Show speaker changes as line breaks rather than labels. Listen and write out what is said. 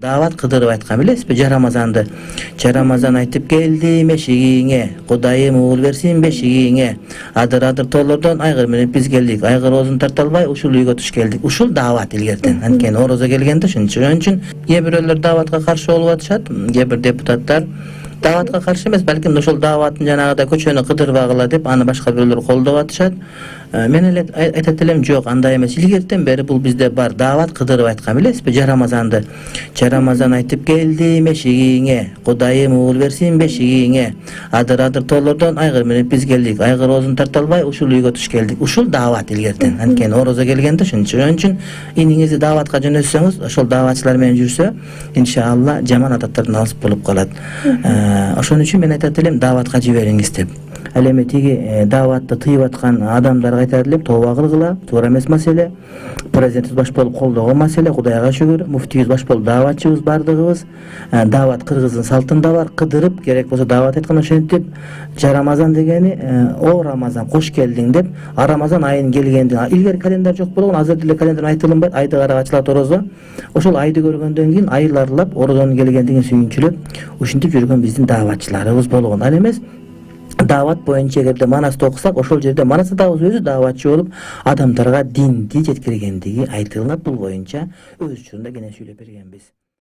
Davat Kıdırып ayткан билесизби? Жарамазанды айтып келдим эшигиңе, Кудайым уул берсин бешигиңе. Адыр тоолордон айгыр менен биз келдик. Айгыр оозун тарта албай ушул үйгө туш келдик. Ушул дават илгертен. Анткени орозо келгенде ошон үчүн кээ бирөөлөр даватка каршы болуп атышат. Кээ бир депутаттар даватка каршы эмес, балким ошол даваттын жанагыдай көчөнү кыдырбагыла деп аны башка бирөөлөр колдоп атышат. Мен эле айтат элем, жок, андай эмес. Илгертен бери бул бизде бар. Дават Кыдырып айткан билесизби? Жарамазан айтып келдим эшигиңе, Кудайым уул берсин бешигиңе. Адыр тоолордон айгыр менен биз келдик. Айгыр оозун тарта албай ушул үйгө туш келдик. Ушул дават илгертен. Анткени орозо келгенде ошон үчүн иниңизди даватка жөнөтсөңүз, ошол даватчылар менен жүрсө, иншалла жаман адаттардан алыс болуп калат. Ошон үчүн мен айтат элем, даватка жибериңиз деп. Ал эми тиги даватты тыйып аткан адамдарга айтат элем, тооба кылгыла, туура эмес маселе. Президентибиз баш болуп колдогон маселе, Кудайга шүгүр. Муфтийибиз баш болуп даватчыбыз бардыгыбыз. Дават кыргыздын салтында бар. Кыдырып керек болсо дават айткан, ошентип Жарамазан дегени о Рамазан кош келдиң деп, Рамазан айынын келгендин илгери календар жок болгон, азыр деле календар айтылынбайт, айды карап ачылат орозо. Ошол айды көргөндөн кийин айларлап орозонун келгендигин сүйүнчүлөп ушинтип жүргөн биздин даватчыларыбыз болгон. Ал эмес дават боюнча эгерде манасты окусак, ошол жерде манас атабыз өзү даватчы болуп адамдарга динди жеткиргендиги айтылат. Бул боюнча өз учурунда кеңеш сүйлөп бергенбиз.